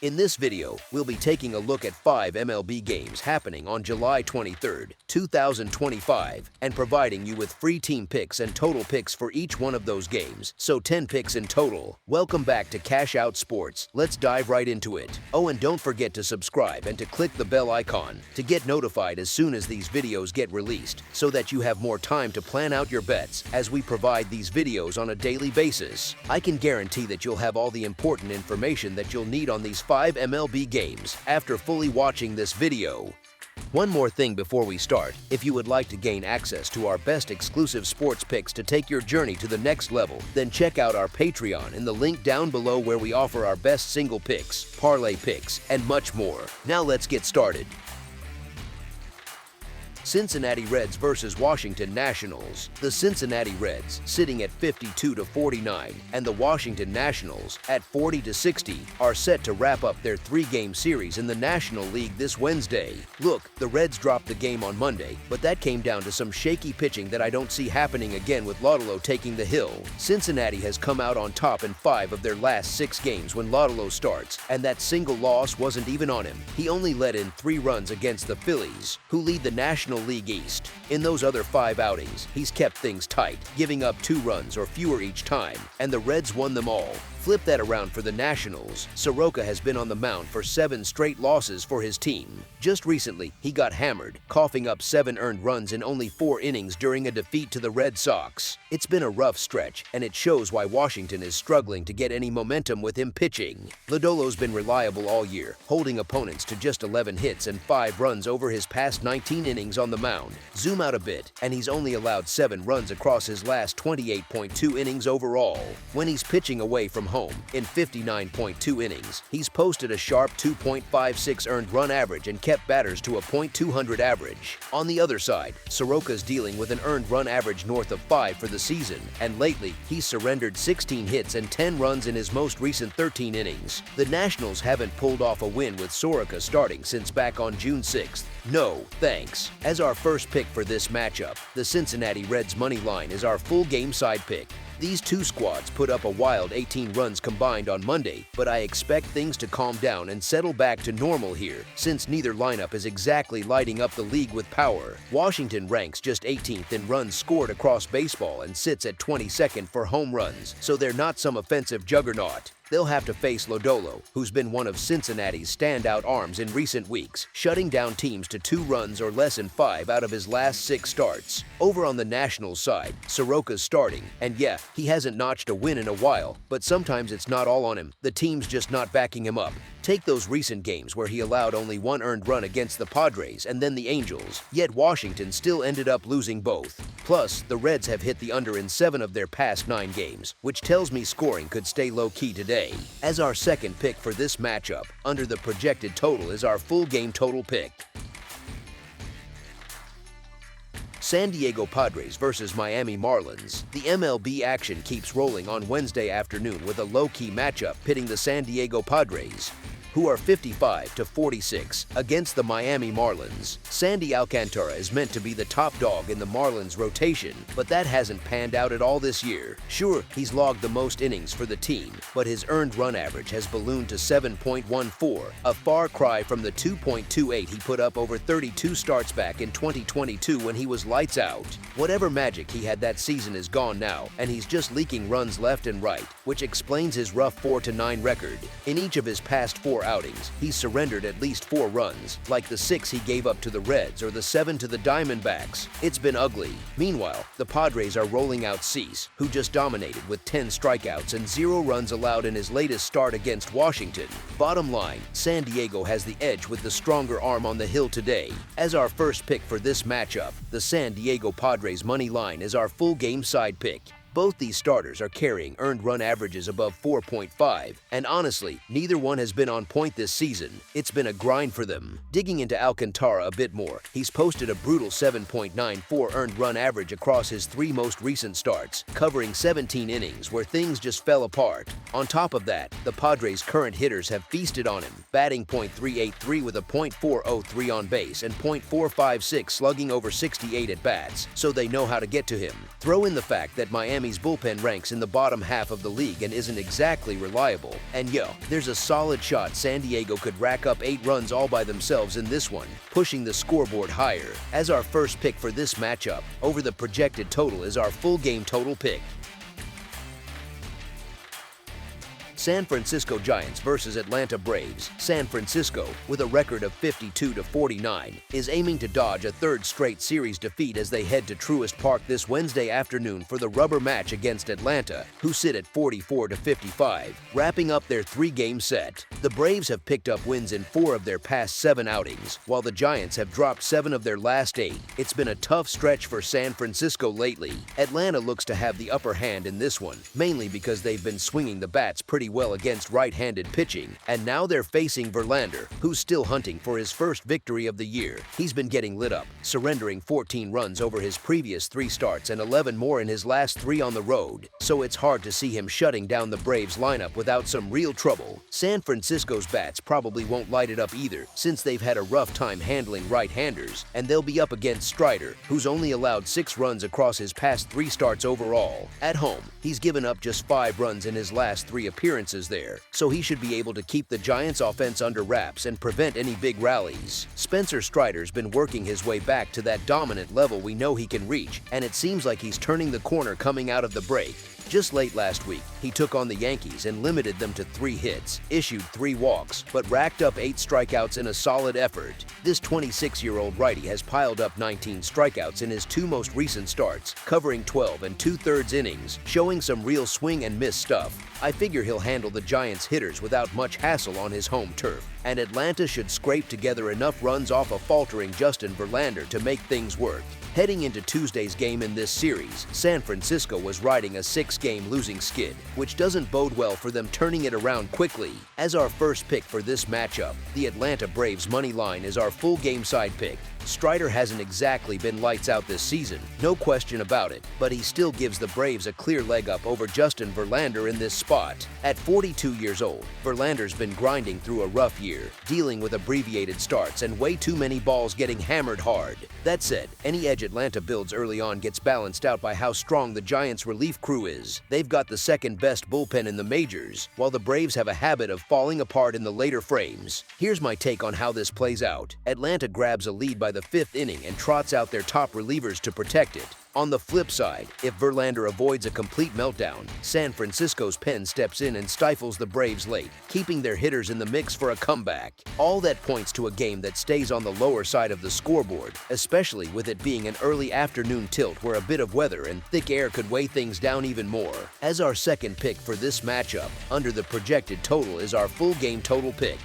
In this video, we'll be taking a look at 5 MLB games happening on July 23, 2025, and providing you with free team picks and total picks for each one of those games, so 10 picks in total. Welcome back to Cash Out Sports. Let's dive right into it. Oh, and don't forget to subscribe and to click the bell icon to get notified as soon as these videos get released, so that you have more time to plan out your bets as we provide these videos on a daily basis. I can guarantee that you'll have all the important information that you'll need on these 5 MLB games after fully watching this video. One more thing before we start. If you would like to gain access to our best exclusive sports picks to take your journey to the next level, then check out our Patreon in the link down below, where we offer our best single picks, parlay picks, and much more. Now let's get started. Cincinnati Reds versus Washington Nationals. The Cincinnati Reds, sitting at 52-49, and the Washington Nationals, at 40-60, are set to wrap up their 3-game series in the National League this Wednesday. Look, the Reds dropped the game on Monday, but that came down to some shaky pitching that I don't see happening again, with Lodolo taking the hill. Cincinnati has come out on top in 5 of their last 6 games when Lodolo starts, and that single loss wasn't even on him. He only let in 3 runs against the Phillies, who lead the National League East. In those other 5 outings, he's kept things tight, giving up 2 runs or fewer each time, and the Reds won them all. Flip that around for the Nationals. Soroka has been on the mound for 7 straight losses for his team. Just recently, he got hammered, coughing up 7 earned runs in only 4 innings during a defeat to the Red Sox. It's been a rough stretch, and it shows why Washington is struggling to get any momentum with him pitching. Lodolo's been reliable all year, holding opponents to just 11 hits and 5 runs over his past 19 innings on the mound. Zoom out a bit, and he's only allowed 7 runs across his last 28.2 innings overall. When he's pitching away from home, in 59.2 innings, he's posted a sharp 2.56 earned run average and kept batters to a .200 average. On the other side, Soroka's dealing with an earned run average north of 5 for the season, and lately, he's surrendered 16 hits and 10 runs in his most recent 13 innings. The Nationals haven't pulled off a win with Soroka starting since back on June 6th. No, thanks. As our first pick for this matchup, the Cincinnati Reds money line is our full game side pick. These 2 squads put up a wild 18 runs combined on Monday, but I expect things to calm down and settle back to normal here, since neither lineup is exactly lighting up the league with power. Washington ranks just 18th in runs scored across baseball and sits at 22nd for home runs, so they're not some offensive juggernaut. They'll have to face Lodolo, who's been one of Cincinnati's standout arms in recent weeks, shutting down teams to 2 runs or less in 5 out of his last 6 starts. Over on the Nationals side, Soroka's starting, and yeah, he hasn't notched a win in a while, but sometimes it's not all on him. The team's just not backing him up. Take those recent games where he allowed only 1 earned run against the Padres and then the Angels, yet Washington still ended up losing both. Plus, the Reds have hit the under in 7 of their past 9 games, which tells me scoring could stay low-key today. As our second pick for this matchup, under the projected total is our full game total pick. San Diego Padres versus Miami Marlins. The MLB action keeps rolling on Wednesday afternoon with a low-key matchup pitting the San Diego Padres, who are 55-46, against the Miami Marlins. Sandy Alcantara is meant to be the top dog in the Marlins rotation, but that hasn't panned out at all this year. Sure, he's logged the most innings for the team, but his earned run average has ballooned to 7.14, a far cry from the 2.28 he put up over 32 starts back in 2022 when he was lights out. Whatever magic he had that season is gone now, and he's just leaking runs left and right, which explains his rough 4-9 record. In each of his past 4 outings, he's surrendered at least 4 runs, like the 6 he gave up to the Reds or the 7 to the Diamondbacks. It's been ugly. Meanwhile, the Padres are rolling out Cease, who just dominated with 10 strikeouts and 0 runs allowed in his latest start against Washington. Bottom line, San Diego has the edge with the stronger arm on the hill today. As our first pick for this matchup, the San Diego Padres money line is our full game side pick. Both these starters are carrying earned run averages above 4.5, and honestly, neither one has been on point this season. It's been a grind for them. Digging into Alcantara a bit more, he's posted a brutal 7.94 earned run average across his 3 most recent starts, covering 17 innings where things just fell apart. On top of that, the Padres' current hitters have feasted on him, batting .383 with a .403 on base and .456 slugging over 68 at-bats, so they know how to get to him. Throw in the fact that Miami Miami's bullpen ranks in the bottom half of the league and isn't exactly reliable. And there's a solid shot San Diego could rack up 8 runs all by themselves in this one, pushing the scoreboard higher. As our first pick for this matchup, over the projected total is our full game total pick. San Francisco Giants versus Atlanta Braves. San Francisco, with a record of 52-49, is aiming to dodge a third straight series defeat as they head to Truist Park this Wednesday afternoon for the rubber match against Atlanta, who sit at 44-55, wrapping up their 3-game set. The Braves have picked up wins in 4 of their past 7 outings, while the Giants have dropped 7 of their last 8. It's been a tough stretch for San Francisco lately. Atlanta looks to have the upper hand in this one, mainly because they've been swinging the bats pretty well against right-handed pitching, and now they're facing Verlander, who's still hunting for his first victory of the year. He's been getting lit up, surrendering 14 runs over his previous 3 starts and 11 more in his last 3 on the road, so it's hard to see him shutting down the Braves lineup without some real trouble. San Francisco's bats probably won't light it up either, since they've had a rough time handling right-handers, and they'll be up against Strider, who's only allowed 6 runs across his past 3 starts overall. At home, he's given up just 5 runs in his last 3 appearances there, so he should be able to keep the Giants' offense under wraps and prevent any big rallies. Spencer Strider's been working his way back to that dominant level we know he can reach, and it seems like he's turning the corner coming out of the break. Just late last week, he took on the Yankees and limited them to 3 hits, issued 3 walks, but racked up 8 strikeouts in a solid effort. This 26-year-old righty has piled up 19 strikeouts in his 2 most recent starts, covering 12 2/3 innings, showing some real swing and miss stuff. I figure he'll handle the Giants' hitters without much hassle on his home turf, and Atlanta should scrape together enough runs off a faltering Justin Verlander to make things work. Heading into Tuesday's game in this series, San Francisco was riding a 6-game losing skid, which doesn't bode well for them turning it around quickly. As our first pick for this matchup, the Atlanta Braves money line is our full game side pick. Strider hasn't exactly been lights out this season, no question about it, but he still gives the Braves a clear leg up over Justin Verlander in this spot. At 42 years old, Verlander's been grinding through a rough year, dealing with abbreviated starts and way too many balls getting hammered hard. That said, any edge Atlanta builds early on gets balanced out by how strong the Giants' relief crew is. They've got the second best bullpen in the majors, while the Braves have a habit of falling apart in the later frames. Here's my take on how this plays out. Atlanta grabs a lead by the 5th inning and trots out their top relievers to protect it. On the flip side, if Verlander avoids a complete meltdown, San Francisco's pen steps in and stifles the Braves late, keeping their hitters in the mix for a comeback. All that points to a game that stays on the lower side of the scoreboard, especially with it being an early afternoon tilt where a bit of weather and thick air could weigh things down even more. As our second pick for this matchup, under the projected total is our full game total pick.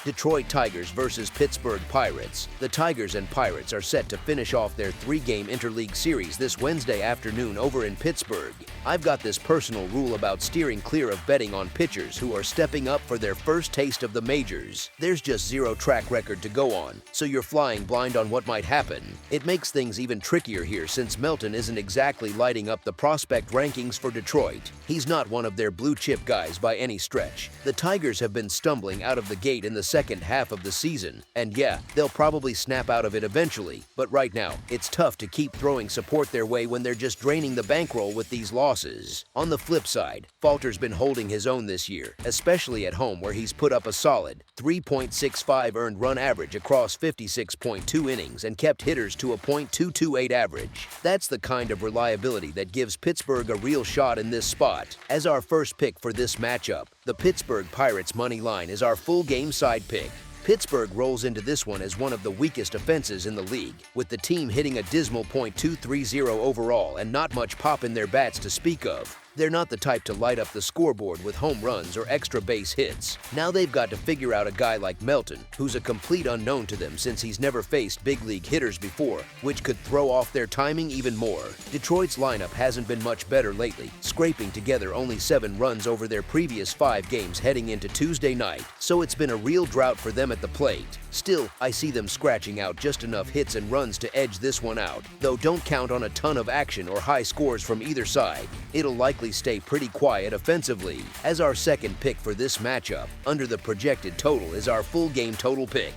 Detroit Tigers versus Pittsburgh Pirates. The Tigers and Pirates are set to finish off their 3-game interleague series this Wednesday afternoon over in Pittsburgh. I've got this personal rule about steering clear of betting on pitchers who are stepping up for their first taste of the majors. There's just 0 track record to go on, so you're flying blind on what might happen. It makes things even trickier here since Melton isn't exactly lighting up the prospect rankings for Detroit. He's not one of their blue-chip guys by any stretch. The Tigers have been stumbling out of the gate in the second half of the season, and they'll probably snap out of it eventually, but right now, it's tough to keep throwing support their way when they're just draining the bankroll with these losses. On the flip side, Falter's been holding his own this year, especially at home where he's put up a solid 3.65 earned run average across 56.2 innings and kept hitters to a .228 average. That's the kind of reliability that gives Pittsburgh a real shot in this spot. As our first pick for this matchup, the Pittsburgh Pirates money line is our full game side pick. Pittsburgh rolls into this one as one of the weakest offenses in the league, with the team hitting a dismal .230 overall and not much pop in their bats to speak of. They're not the type to light up the scoreboard with home runs or extra base hits. Now they've got to figure out a guy like Melton, who's a complete unknown to them since he's never faced big league hitters before, which could throw off their timing even more. Detroit's lineup hasn't been much better lately, scraping together only 7 runs over their previous 5 games heading into Tuesday night, so it's been a real drought for them at the plate. Still, I see them scratching out just enough hits and runs to edge this one out, though don't count on a ton of action or high scores from either side. It'll likely stay pretty quiet offensively. As our second pick for this matchup, under the projected total is our full game total pick.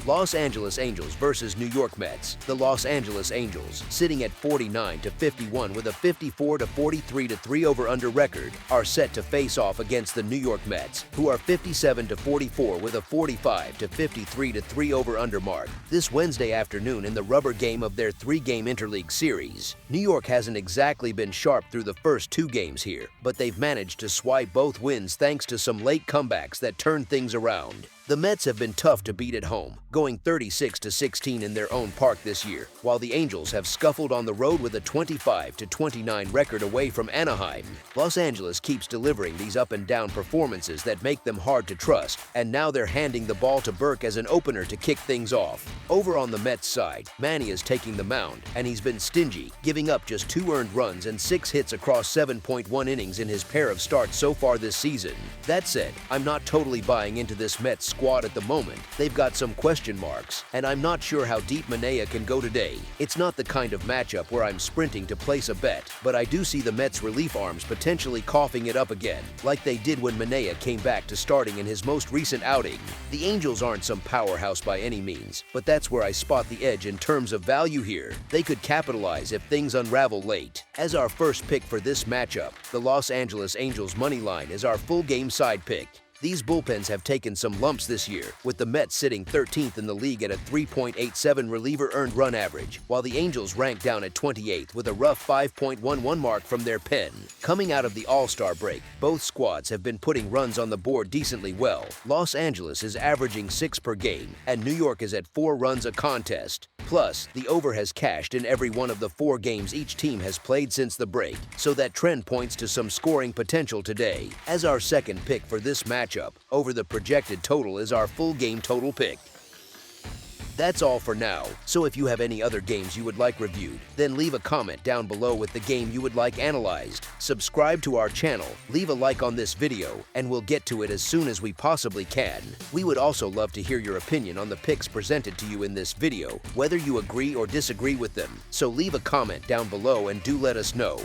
Los Angeles Angels versus New York Mets. The Los Angeles Angels, sitting at 49-51 with a 54-43 over-under record, are set to face off against the New York Mets, who are 57-44 with a 45-53 over-under mark. This Wednesday afternoon in the rubber game of their three-game interleague series, New York hasn't exactly been sharp through the first two games here, but they've managed to swipe both wins thanks to some late comebacks that turned things around. The Mets have been tough to beat at home, going 36-16 in their own park this year, while the Angels have scuffled on the road with a 25-29 record away from Anaheim. Los Angeles keeps delivering these up-and-down performances that make them hard to trust, and now they're handing the ball to Burke as an opener to kick things off. Over on the Mets side, Manny is taking the mound, and he's been stingy, giving up just 2 earned runs and 6 hits across 7.1 innings in his pair of starts so far this season. That said, I'm not totally buying into this Mets squad at the moment. They've got some question marks, and I'm not sure how deep Manaea can go today. It's not the kind of matchup where I'm sprinting to place a bet, but I do see the Mets relief arms potentially coughing it up again, like they did when Manaea came back to starting in his most recent outing. The Angels aren't some powerhouse by any means, but that's where I spot the edge in terms of value here. They could capitalize if things unravel late. As our first pick for this matchup, the Los Angeles Angels money line is our full game side pick. These bullpens have taken some lumps this year, with the Mets sitting 13th in the league at a 3.87 reliever earned run average, while the Angels rank down at 28th with a rough 5.11 mark from their pen. Coming out of the All-Star break, both squads have been putting runs on the board decently well. Los Angeles is averaging 6 per game, and New York is at 4 runs a contest. Plus, the over has cashed in every one of the 4 games each team has played since the break, so that trend points to some scoring potential today. As our second pick for this matchup, over the projected total is our full game total pick. That's all for now, so if you have any other games you would like reviewed, then leave a comment down below with the game you would like analyzed. Subscribe to our channel, leave a like on this video, and we'll get to it as soon as we possibly can. We would also love to hear your opinion on the picks presented to you in this video, whether you agree or disagree with them, so leave a comment down below and do let us know.